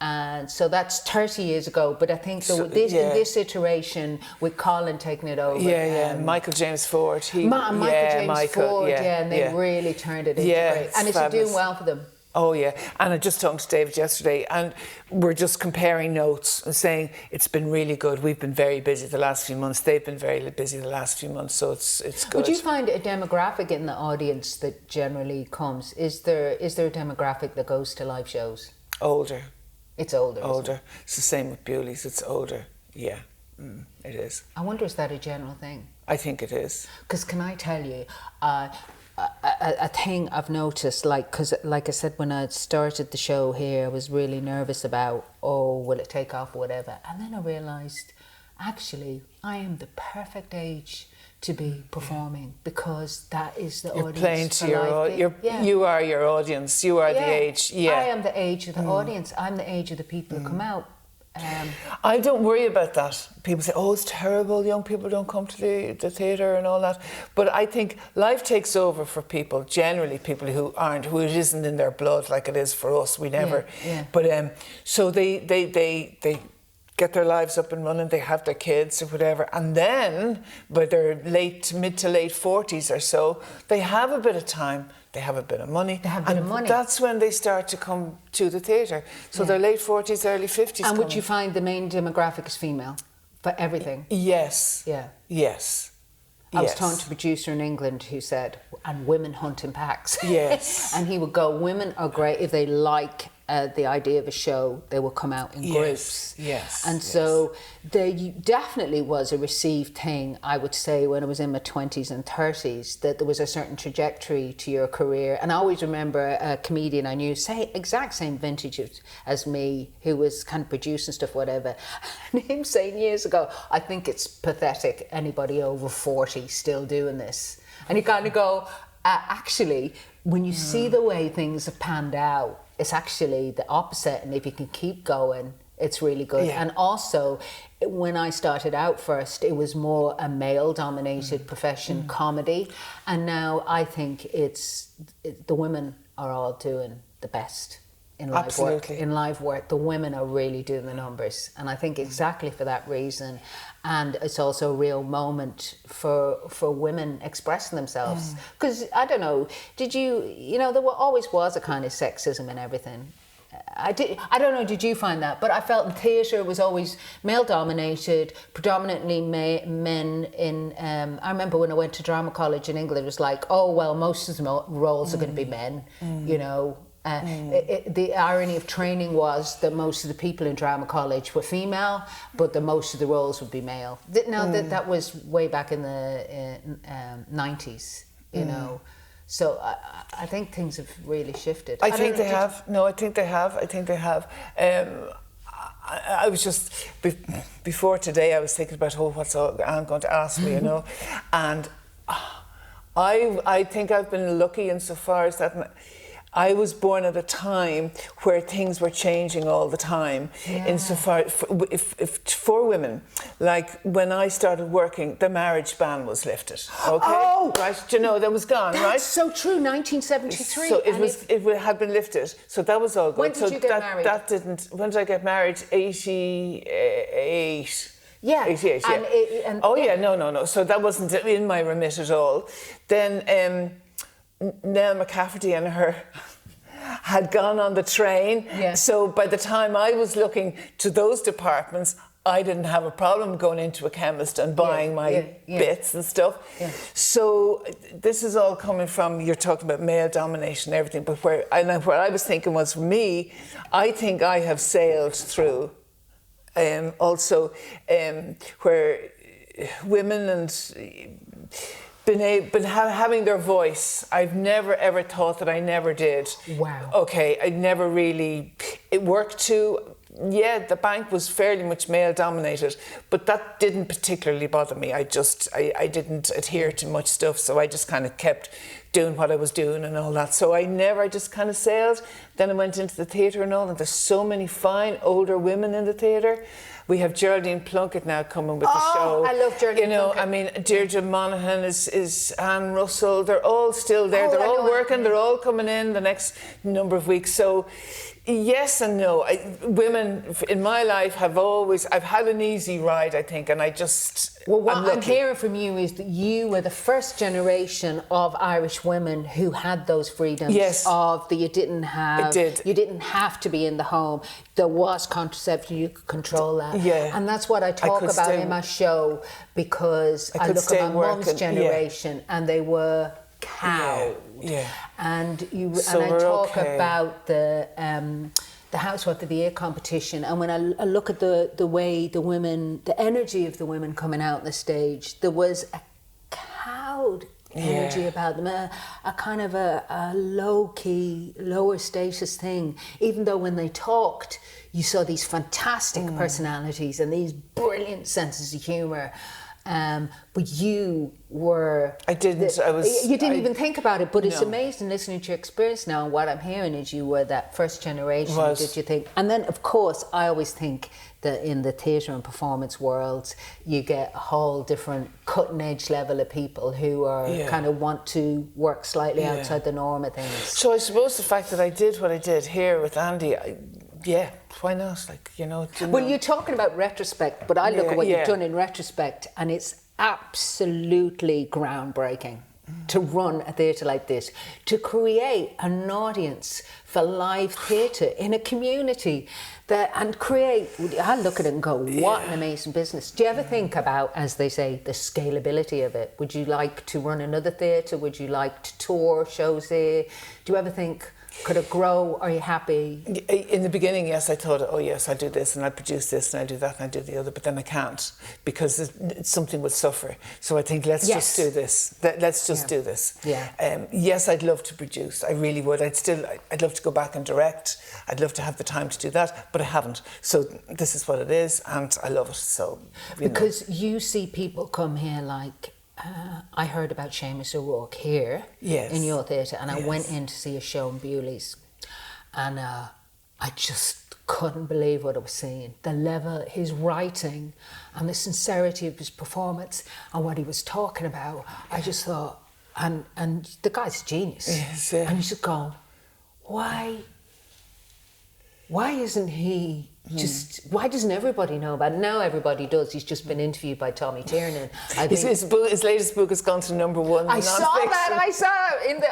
[SPEAKER 3] And so that's 30 years ago, but I think in this iteration with Colin taking it over.
[SPEAKER 2] Michael James Ford.
[SPEAKER 3] Michael James Ford, and they really turned it into great. And it's doing well for them.
[SPEAKER 2] Oh yeah, and I just talked to David yesterday, and we're just comparing notes and saying it's been really good. We've been very busy the last few months. They've been very busy the last few months, so it's good.
[SPEAKER 3] Would you find a demographic in the audience that generally comes? Is there a demographic that goes to live shows?
[SPEAKER 2] Older.
[SPEAKER 3] It's older.
[SPEAKER 2] Older. It's the same with Bewley's. It's older. Yeah, it is.
[SPEAKER 3] I wonder, is that a general thing?
[SPEAKER 2] I think it is.
[SPEAKER 3] Because can I tell you, a thing I've noticed, because like I said, when I started the show here, I was really nervous about, will it take off or whatever. And then I realised, actually, I am the perfect age to be performing, because that is the audience.
[SPEAKER 2] Playing to you are your audience. You are the age. Yeah,
[SPEAKER 3] I am the age of the audience. I'm the age of the people who come out.
[SPEAKER 2] I don't worry about that. People say, it's terrible, young people don't come to the theatre and all that. But I think life takes over for people, generally people who it isn't in their blood like it is for us. We never. But so they get their lives up and running, they have their kids or whatever, and then by their mid to late 40s or so, they have a bit of time. They have a bit of money. That's when they start to come to the theatre. So their late 40s, early 50s.
[SPEAKER 3] And would you find the main demographic is female for everything?
[SPEAKER 2] Yes.
[SPEAKER 3] Yeah.
[SPEAKER 2] Yes.
[SPEAKER 3] I was talking to a producer in England who said, and women hunt in packs.
[SPEAKER 2] Yes.
[SPEAKER 3] And he would go, women are great if they like the idea of a show, they will come out in groups.
[SPEAKER 2] Yes.
[SPEAKER 3] And so there definitely was a received thing, I would say, when I was in my 20s and 30s, that there was a certain trajectory to your career. And I always remember a comedian I knew, exact same vintage as me, who was kind of producing stuff, whatever. And him saying years ago, I think it's pathetic, anybody over 40 still doing this. And you kind of go, actually, when you see the way things have panned out, it's actually the opposite, and if you can keep going, it's really good.
[SPEAKER 2] Yeah.
[SPEAKER 3] And also, when I started out first, it was more a male-dominated profession, comedy, and now I think the women are all doing the best in live work. In live work, the women are really doing the numbers, and I think exactly for that reason. And it's also a real moment for women expressing themselves. Because, I don't know, there always was a kind of sexism and everything. I don't know, did you find that? But I felt in theatre was always male-dominated, predominantly men in... I remember when I went to drama college in England, it was like, oh, well, most of the roles are going to be men, you know. The irony of training was that most of the people in drama college were female, but that most of the roles would be male. Now, that was way back in the 90s, you know. So I think things have really shifted.
[SPEAKER 2] I think they have. I was just, before today, I was thinking about, what's Anne going to ask me, you know. And I think I've been lucky insofar as that I was born at a time where things were changing all the time. Insofar, if for women, like when I started working, the marriage ban was lifted. Okay, right? You know, that was gone,
[SPEAKER 3] That's
[SPEAKER 2] right?
[SPEAKER 3] so true. 1973.
[SPEAKER 2] So it had been lifted. So that was all good.
[SPEAKER 3] When did you get married?
[SPEAKER 2] That didn't. When did I get married? 88.
[SPEAKER 3] Yeah.
[SPEAKER 2] 88. Yeah. No. So that wasn't in my remit at all. Then Nell McCafferty and her had gone on the train.
[SPEAKER 3] Yeah.
[SPEAKER 2] So by the time I was looking to those departments, I didn't have a problem going into a chemist and buying my bits and stuff. Yeah. So this is all coming from, you're talking about male domination and everything, but where I was thinking was, for me, I think I have sailed through also where women and having their voice. I've never ever thought that I never did.
[SPEAKER 3] Wow. Okay,
[SPEAKER 2] I never really. It worked too. Yeah, the bank was fairly much male dominated, but that didn't particularly bother me. I didn't adhere to much stuff, so I just kind of kept doing what I was doing and all that. So I just kind of sailed. Then I went into the theatre and all, and there's so many fine older women in the theatre. We have Geraldine Plunkett now coming with the show.
[SPEAKER 3] I love Geraldine Plunkett.
[SPEAKER 2] I mean, Deirdre Monaghan is Anne Russell. They're all still there. They're all working. They're all coming in the next number of weeks. So yes and no. Women in my life I've had an easy ride, I think, and I just...
[SPEAKER 3] Well, what I'm hearing from you is that you were the first generation of Irish women who had those freedoms.
[SPEAKER 2] Yes.
[SPEAKER 3] You didn't have to be in the home. There was contraception, you could control that.
[SPEAKER 2] Yeah.
[SPEAKER 3] And that's what I talk about in my show, because I look at my mum's generation and they were cowed.
[SPEAKER 2] Yeah.
[SPEAKER 3] And I talk about the Housewife of the Year competition, and when I look at the way the women, the energy of the women coming out on the stage, there was a cowed energy about them, a kind of a low-key, lower status thing, even though when they talked, you saw these fantastic personalities and these brilliant senses of humour. But you were... You didn't even think about it, but it's amazing listening to your experience now, and what I'm hearing is you were that first generation, did you think? And then, of course, I always think that in the theatre and performance worlds, you get a whole different cutting-edge level of people who are kind of want to work slightly outside the norm of things.
[SPEAKER 2] So I suppose the fact that I did what I did here with Andy, why not? Like,
[SPEAKER 3] Well, you're talking about retrospect, but I look at what you've done in retrospect, and it's absolutely groundbreaking to run a theatre like this, to create an audience for live theatre in a community I look at it and go, what an amazing business. Do you ever think about, as they say, the scalability of it? Would you like to run another theatre? Would you like to tour shows there? Do you ever think, could it grow? Are you happy?
[SPEAKER 2] In the beginning, yes, I thought, I do this and I produce this and I do that and I do the other, but then I can't, because something would suffer. So I think let's just do this. Let's just do this.
[SPEAKER 3] Yeah.
[SPEAKER 2] Yes, I'd love to produce. I really would. I'd love to go back and direct. I'd love to have the time to do that, but I haven't. So this is what it is, and I love it. So
[SPEAKER 3] because you see people come here like. I heard about Seamus O'Rourke here in your theatre, and I went in to see a show in Bewley's, and I just couldn't believe what I was seeing. The level, his writing, and the sincerity of his performance, and what he was talking about. I just thought, and the guy's a genius.
[SPEAKER 2] Yes, yeah.
[SPEAKER 3] And you just go, why isn't he Just why doesn't everybody know about it? Now everybody does. He's just been interviewed by Tommy Tiernan.
[SPEAKER 2] His latest book has gone to #1.
[SPEAKER 3] I saw that.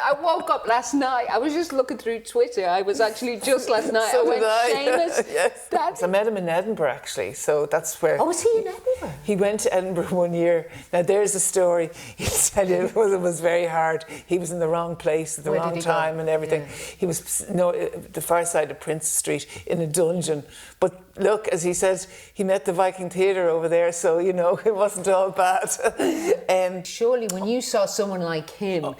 [SPEAKER 3] I woke up last night. I was just looking through Twitter. I was actually just last night.
[SPEAKER 2] So
[SPEAKER 3] I went,
[SPEAKER 2] did I.
[SPEAKER 3] Seamus.
[SPEAKER 2] Yes. I met him in Edinburgh actually. So that's where.
[SPEAKER 3] Oh, was he in Edinburgh?
[SPEAKER 2] He went to Edinburgh one year. Now there's a story. He'll tell you it was very hard. He was in the wrong place at the wrong time and everything. Yeah. He was the far side of Prince Street in a dungeon. But look, as he said, he met the Viking Theatre over there, so it wasn't all bad.
[SPEAKER 3] Surely, when you saw someone like him,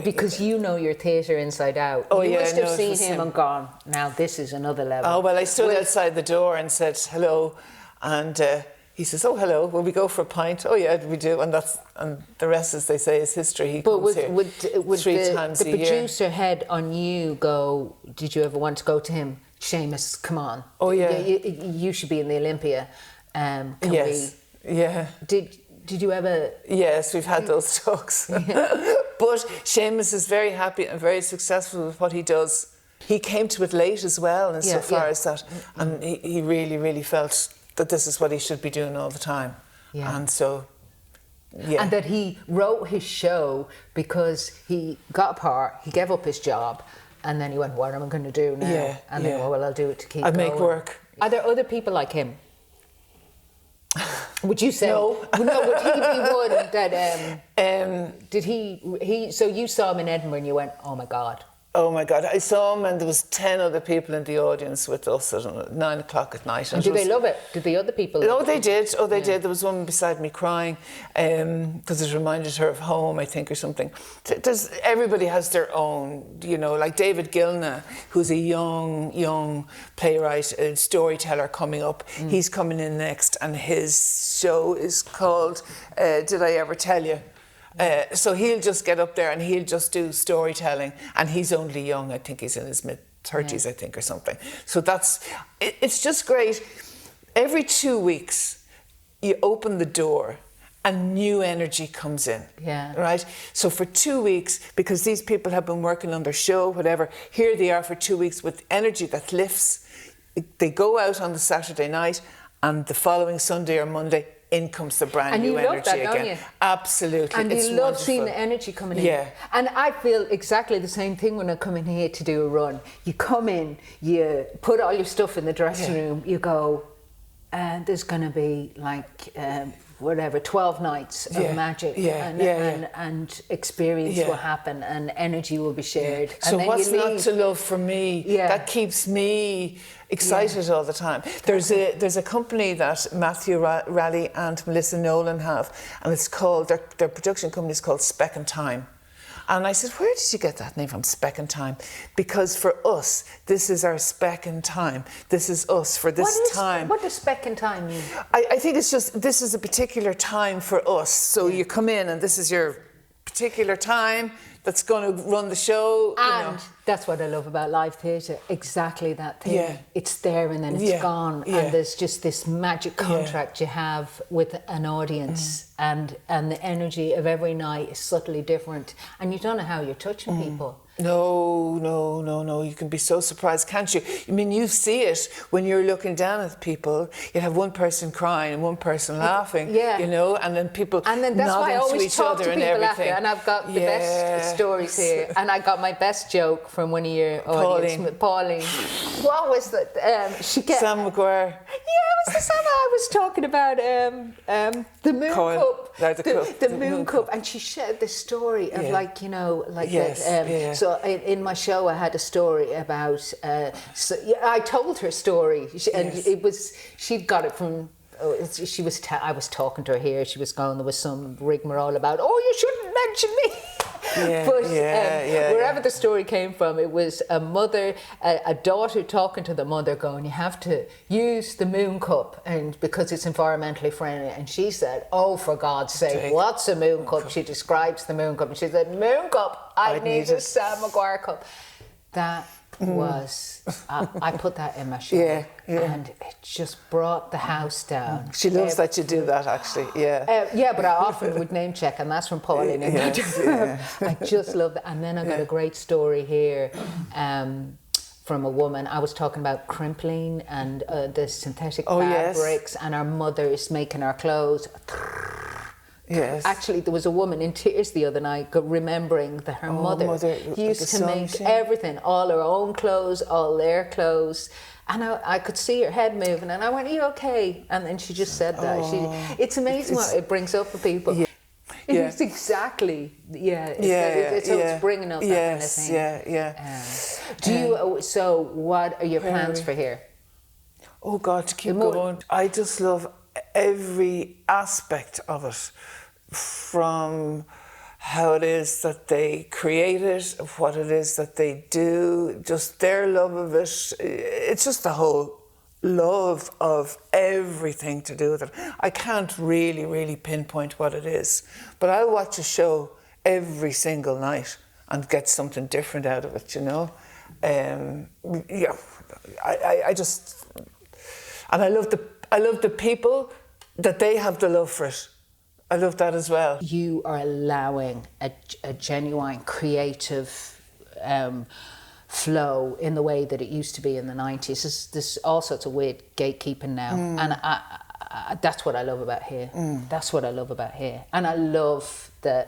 [SPEAKER 3] because you know your theatre inside out, you must have seen him and gone, "Now this is another level."
[SPEAKER 2] Oh well, I stood outside the door and said hello, and he says, "Oh hello, will we go for a pint?" "Oh yeah, we do," and the rest, as they say, is history. He comes here three times a year.
[SPEAKER 3] The producer head on you go, did you ever want to go to him? Seamus, come on.
[SPEAKER 2] Oh yeah.
[SPEAKER 3] You should be in the Olympia.
[SPEAKER 2] Yes. Yeah.
[SPEAKER 3] Did you ever?
[SPEAKER 2] Yes, we've had those talks. Yeah. But Seamus is very happy and very successful with what he does. He came to it late as well, insofar as that, and he really, really felt that this is what he should be doing all the time. Yeah. And so. Yeah.
[SPEAKER 3] And that he wrote his show because he got a part, he gave up his job, and then he went, "What am I going to do now?"
[SPEAKER 2] Yeah,
[SPEAKER 3] and then, well, I'll do it to keep
[SPEAKER 2] I
[SPEAKER 3] going.
[SPEAKER 2] make work.
[SPEAKER 3] Are there other people like him? Would you say?
[SPEAKER 2] No.
[SPEAKER 3] No, would he be one that... did he... So you saw him in Edinburgh and you went, "Oh my God."
[SPEAKER 2] Oh my God, I saw him and there was 10 other people in the audience with us at 9 o'clock at night.
[SPEAKER 3] And did they love it? Did the other people
[SPEAKER 2] love it? They did. Oh, they did. There was one beside me crying because it reminded her of home, I think, or something. Everybody has their own, like David Gilna, who's a young playwright, a storyteller coming up. He's coming in next and his show is called Did I Ever Tell You? So he'll just get up there and he'll just do storytelling, and he's only young. I think he's in his mid-30s, I think, or something. So it's just great. Every 2 weeks, you open the door and new energy comes in. Yeah. Right? So for 2 weeks, because these people have been working on their show, whatever, here they are for 2 weeks with energy that lifts. They go out on the Saturday night, and the following Sunday or Monday, in comes the brand new energy again. And you love that, don't you? Absolutely.
[SPEAKER 3] And you love seeing the energy coming in.
[SPEAKER 2] Yeah.
[SPEAKER 3] And I feel exactly the same thing when I come in here to do a run. You come in, you put all your stuff in the dressing room, you go, there's going to be 12 nights of magic and experience will happen and energy will be shared.
[SPEAKER 2] So and then what's not to love for me? That keeps me excited all the time. There's a company that Matthew Raleigh and Melissa Nolan have, and it's called, their production company is called Speck and Time. And I said, "Where did you get that name from, Speck and Time?" Because for us, this is our speck in time. This is us for this time.
[SPEAKER 3] What does speck in time mean?
[SPEAKER 2] I think it's just, this is a particular time for us. So you come in and this is your particular time that's going to run the show.
[SPEAKER 3] And that's what I love about live theatre. Exactly that thing. Yeah. It's there and then it's gone. Yeah. And there's just this magic contract you have with an audience. And the energy of every night is subtly different. And you don't know how you're touching people.
[SPEAKER 2] No. You can be so surprised, can't you? I mean, you see it when you're looking down at people. You have one person crying and one person laughing, and then people
[SPEAKER 3] and then that's why I always
[SPEAKER 2] to each
[SPEAKER 3] talk
[SPEAKER 2] other
[SPEAKER 3] to
[SPEAKER 2] and
[SPEAKER 3] people
[SPEAKER 2] everything.
[SPEAKER 3] After, and I've got the best stories here. And I got my best joke from one of your audience, Pauline. What was that?
[SPEAKER 2] Sam McGuire.
[SPEAKER 3] Yeah, it was the Sam. I was talking about the moon cup. The moon cup, and she shared this story of So in my show, I had a story about. I told her story, and she'd got it from. I was talking to her here. She was going. There was some rigmarole about. Oh, you shouldn't mention me. Wherever the story came from, it was a mother, a daughter talking to the mother, going, "You have to use the moon cup, and because it's environmentally friendly." And she said, "Oh, for God's sake, what's a moon cup?" She describes the moon cup, and she said, "Moon cup, I need a Sam McGuire cup." That was, I put that in my show, and it just brought the house down.
[SPEAKER 2] She loves that you do that, actually,
[SPEAKER 3] but I often would name check, and that's from Pauline. I just love that. And then I got a great story here from a woman. I was talking about crimpling and the synthetic
[SPEAKER 2] yes.
[SPEAKER 3] fabrics, and our mothers making our clothes.
[SPEAKER 2] Yes.
[SPEAKER 3] Actually, there was a woman in tears the other night remembering that her mother used to make everything, all her own clothes, all their clothes. And I could see her head moving, and I went, "Are you okay?" And then she just said that. It's amazing what it brings up for people.
[SPEAKER 2] Yeah.
[SPEAKER 3] It's exactly, it's bringing up that kind of thing. Do you? So, what are your plans for here?
[SPEAKER 2] Oh God, to keep going. I just love every aspect of it, from how it is that they create it, what it is that they do, just their love of it. It's just the whole love of everything to do with it. I can't really pinpoint what it is, but I'll watch a show every single night and get something different out of it, you know. I just, and I love the people that they have the love for it. I love that as well.
[SPEAKER 3] You are allowing a genuine creative flow in the way that it used to be in the 90s. There's all sorts of weird gatekeeping now. And I that's what I love about here. That's what I love about here. And I love the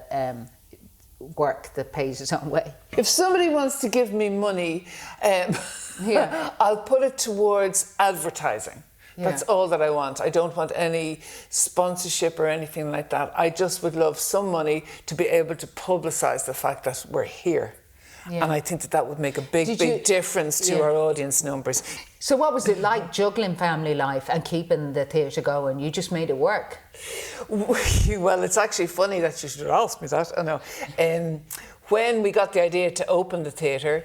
[SPEAKER 3] work that pays its own way.
[SPEAKER 2] If somebody wants to give me money, I'll put it towards advertising. That's all that I want. I don't want any sponsorship or anything like that. I just would love some money to be able to publicise the fact that we're here. Yeah. And I think that would make a big difference to our audience numbers.
[SPEAKER 3] So what was it like juggling family life and keeping the theatre going? You just made it work.
[SPEAKER 2] Well, it's actually funny that you should ask me that. I know. When we got the idea to open the theatre,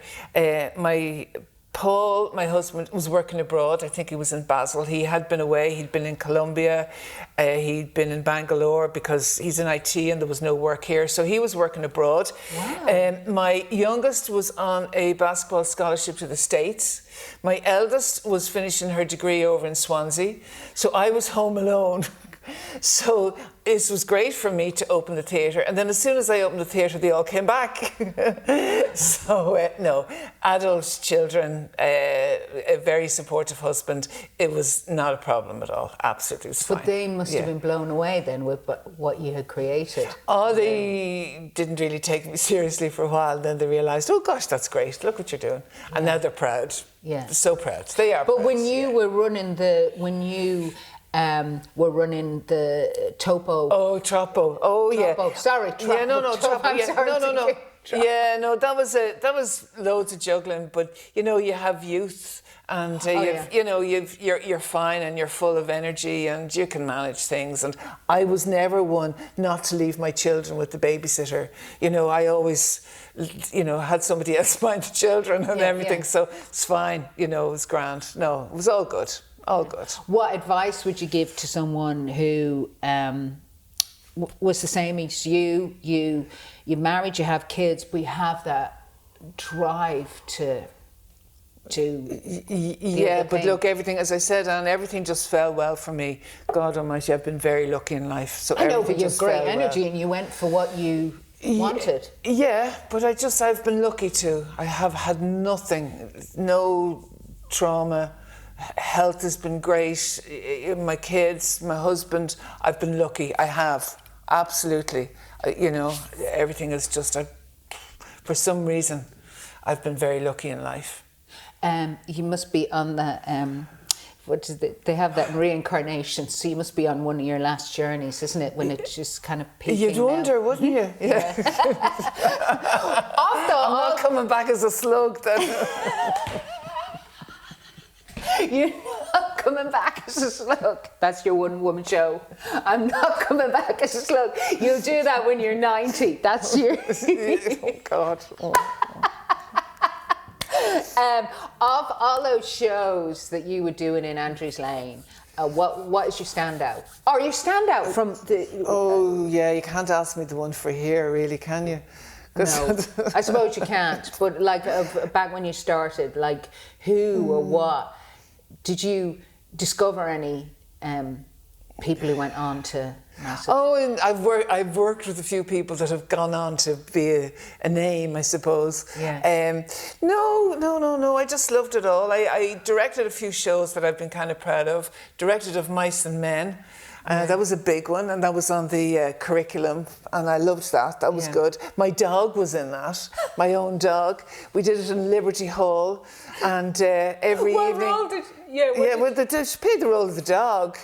[SPEAKER 2] Paul, my husband, was working abroad. I think he was in Basel. He had been away. He'd been in Colombia. He'd been in Bangalore because he's in IT and there was no work here. So he was working abroad. Wow. My youngest was on a basketball scholarship to the States. My eldest was finishing her degree over in Swansea. So I was home alone. So it was great for me to open the theatre, and then as soon as I opened the theatre they all came back. So no, adult children, a very supportive husband, it was not a problem at all. Absolutely, it was fine.
[SPEAKER 3] But they must have been blown away then with what you had created.
[SPEAKER 2] Oh, they didn't really take me seriously for a while. Then they realised, oh gosh, that's great, look what you're doing. And now they're proud. They're so proud. They are
[SPEAKER 3] but
[SPEAKER 2] proud.
[SPEAKER 3] When you were running we're running the Topo.
[SPEAKER 2] Oh, Troppo. Oh,
[SPEAKER 3] Troppo.
[SPEAKER 2] yeah.
[SPEAKER 3] Sorry, Troppo.
[SPEAKER 2] Yeah, no, Troppo.
[SPEAKER 3] I'm sorry.
[SPEAKER 2] No. Yeah, no, that was loads of juggling. But you know, you have youth, and you're fine, and you're full of energy, and you can manage things. And I was never one not to leave my children with the babysitter. You know, I always, had somebody else mind the children and everything. So it's fine. You know, it was grand. No, it was all good. All good.
[SPEAKER 3] What advice would you give to someone who was the same as you? You married, you have kids, but you have that drive to
[SPEAKER 2] but look, everything, as I said, and everything just fell well for me. God Almighty, I've been very lucky in life. So
[SPEAKER 3] I know, but you have great energy, and you went for what you wanted.
[SPEAKER 2] Yeah, but I've been lucky too. I have had nothing, no trauma. Health has been great. My kids, my husband, I've been lucky. I have, absolutely. Everything is just, for some reason, I've been very lucky in life.
[SPEAKER 3] You must be on the, what is it? They have that in reincarnation, so you must be on one of your last journeys, isn't it? When it's just kind of peaking.
[SPEAKER 2] You'd wonder, wouldn't you? Yeah. I'm not coming back as a slug then.
[SPEAKER 3] You're not coming back as a slug. That's your one-woman show. I'm not coming back as a slug. You'll do that when you're 90. That's your...
[SPEAKER 2] Oh, God.
[SPEAKER 3] Of all those shows that you were doing in Andrews Lane, what is your standout? Or your standout from the...
[SPEAKER 2] Oh, yeah, you can't ask me the one for here, really, can you?
[SPEAKER 3] No, I suppose you can't. But like back when you started, like who or what... Did you discover any people who went on to massive...
[SPEAKER 2] Oh, and I've worked with a few people that have gone on to be a name, I suppose.
[SPEAKER 3] Yeah.
[SPEAKER 2] No. I just loved it all. I directed a few shows that I've been kind of proud of. Directed Of Mice and Men. That was a big one, and that was on the curriculum, and I loved that. That was good. My dog was in that, my own dog. We did it in Liberty Hall, and every evening...
[SPEAKER 3] What role did...
[SPEAKER 2] she played the role of the dog.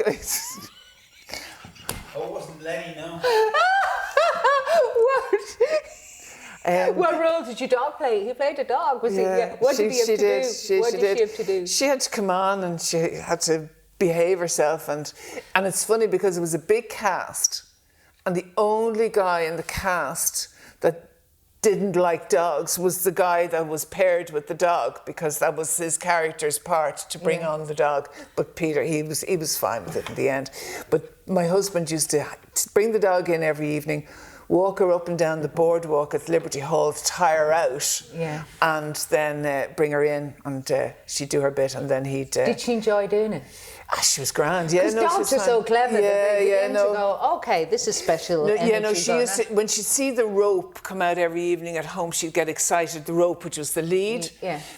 [SPEAKER 4] Oh, it wasn't Lenny, no.
[SPEAKER 3] What role did your dog play? He played a dog. Was he? Yeah. What did he have to do? What did she have to do?
[SPEAKER 2] She had to come on, and she had to behave herself, and it's funny because it was a big cast, and the only guy in the cast that didn't like dogs was the guy that was paired with the dog, because that was his character's part, to bring on the dog. But Peter, he was fine with it in the end. But my husband used to bring the dog in every evening, walk her up and down the boardwalk at Liberty Hall to tire her out, and then bring her in, and she'd do her bit, and then he'd...
[SPEAKER 3] Did she enjoy doing it?
[SPEAKER 2] She was grand, yeah.
[SPEAKER 3] Because dogs are so clever that they begin to go, okay, this is special.
[SPEAKER 2] She used to, when she'd see the rope come out every evening at home, she'd get excited, the rope, which was the lead,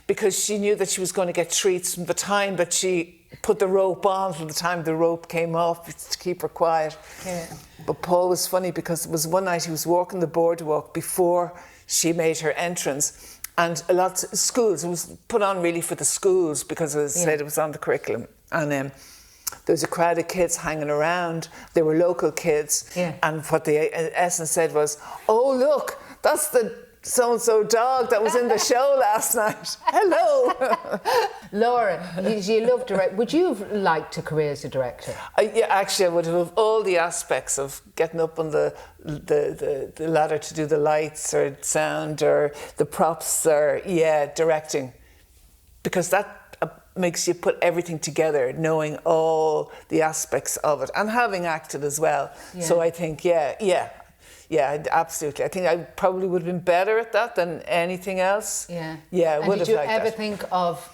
[SPEAKER 2] because she knew that she was going to get treats from the time that she put the rope on till the time the rope came off, to keep her quiet. Yeah. But Paul was funny, because it was one night he was walking the boardwalk before she made her entrance, and a lot of schools, it was put on really for the schools, because as I said, it was on the curriculum. And there was a crowd of kids hanging around. They were local kids. Yeah. And what the essence said was, oh, look, that's the so-and-so dog that was in the show last night. Hello.
[SPEAKER 3] Laura, you love direct. Would you have liked a career as a director?
[SPEAKER 2] Yeah, actually, I would have all the aspects of getting up on the ladder to do the lights or sound or the props or, directing. Because that makes you put everything together, knowing all the aspects of it, and having acted as well. Yeah. So I think, absolutely. I think I probably would have been better at that than anything else. Yeah, I would have liked that. Did you ever
[SPEAKER 3] think of,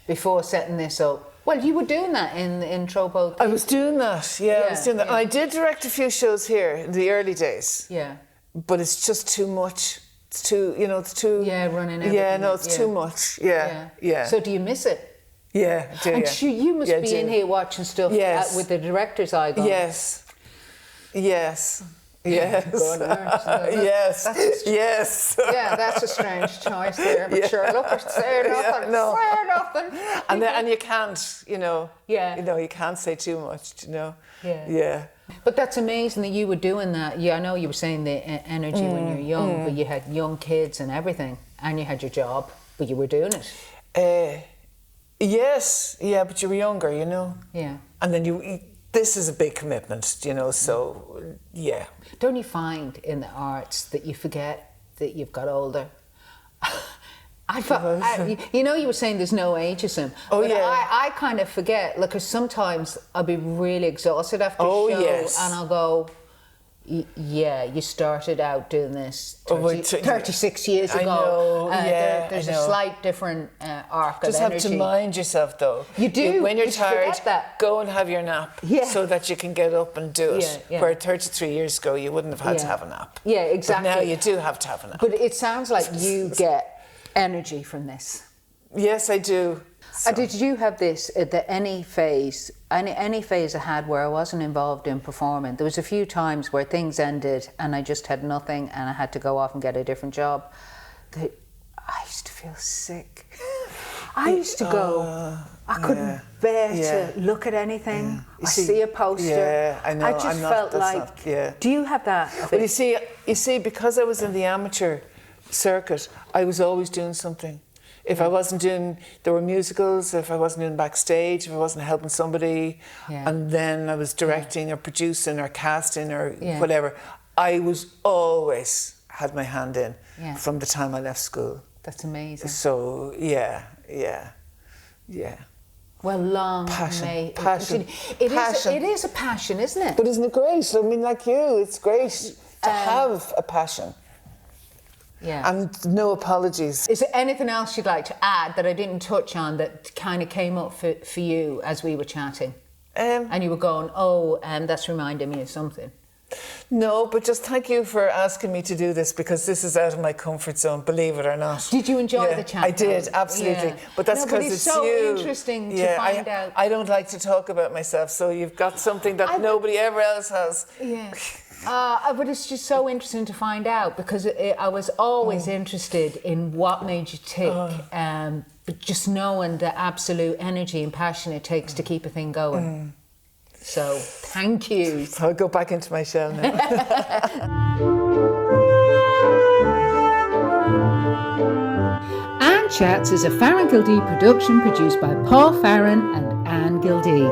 [SPEAKER 3] before setting this up, well, you were doing that in Tropo?
[SPEAKER 2] I was doing that, I was doing that. And I did direct a few shows here in the early days. Yeah. But it's just too much. It's too, it's too...
[SPEAKER 3] Yeah, running everything.
[SPEAKER 2] It's too much. Yeah.
[SPEAKER 3] So do you miss it?
[SPEAKER 2] Yeah, I do,
[SPEAKER 3] And you must be in here watching stuff with the director's eye going.
[SPEAKER 2] Yes.
[SPEAKER 3] Going
[SPEAKER 2] Yes.
[SPEAKER 3] Yeah, that's a strange choice there. But sure, look, say nothing. Say nothing.
[SPEAKER 2] And you can't, you can't say too much, Yeah.
[SPEAKER 3] But that's amazing that you were doing that. Yeah, I know you were saying the energy when you were young, but you had young kids and everything, and you had your job, but you were doing it.
[SPEAKER 2] Yes, but you were younger,
[SPEAKER 3] Yeah.
[SPEAKER 2] And then this is a big commitment, so, yeah.
[SPEAKER 3] Don't you find in the arts that you forget that you've got older? You were saying there's no ageism. Oh, but I kind of forget, because sometimes I'll be really exhausted after a show, and I'll go, you started out doing this 36 years ago.
[SPEAKER 2] I know,
[SPEAKER 3] there's a slight different arc
[SPEAKER 2] of energy. Just have to mind yourself, though.
[SPEAKER 3] You do.
[SPEAKER 2] When you're tired, go and have your nap, so that you can get up and do it. Where 33 years ago, you wouldn't have had to have a nap.
[SPEAKER 3] Yeah, exactly.
[SPEAKER 2] But now you do have to have a nap.
[SPEAKER 3] But it sounds like you get energy from this.
[SPEAKER 2] Yes, I do. So.
[SPEAKER 3] Did you have this at any phase I had where I wasn't involved in performing? There was a few times where things ended and I just had nothing and I had to go off and get a different job. I used to feel sick. I used to go, I couldn't bear to look at anything. I see a poster.
[SPEAKER 2] Yeah, I know.
[SPEAKER 3] I just felt like, do you have that?
[SPEAKER 2] Well, you see, because I was in the amateur circuit, I was always doing something. If I wasn't doing, there were musicals, if I wasn't doing backstage, if I wasn't helping somebody, and then I was directing or producing or casting or whatever, I was always had my hand in from the time I left school.
[SPEAKER 3] That's amazing.
[SPEAKER 2] So, yeah.
[SPEAKER 3] Well, long may...
[SPEAKER 2] Passion.
[SPEAKER 3] It is a passion, isn't it?
[SPEAKER 2] But isn't it great? I mean, like you, it's great to have a passion.
[SPEAKER 3] Yeah.
[SPEAKER 2] And no apologies.
[SPEAKER 3] Is there anything else you'd like to add that I didn't touch on that kind of came up for you as we were chatting? And you were going, that's reminding me of something.
[SPEAKER 2] No, but just thank you for asking me to do this, because this is out of my comfort zone, believe it or not.
[SPEAKER 3] Did you enjoy the chat?
[SPEAKER 2] I did, absolutely.
[SPEAKER 3] Yeah.
[SPEAKER 2] But that's because it's
[SPEAKER 3] so
[SPEAKER 2] you.
[SPEAKER 3] Interesting to find out.
[SPEAKER 2] I don't like to talk about myself, so you've got something that nobody ever else has.
[SPEAKER 3] Yeah. But it's just so interesting to find out, because I was always interested in what made you tick, but just knowing the absolute energy and passion it takes to keep a thing going. So, thank you.
[SPEAKER 2] I'll go back into my shell now.
[SPEAKER 1] Annechats is a Farron Gildea production produced by Paul Farron and Anne Gildea.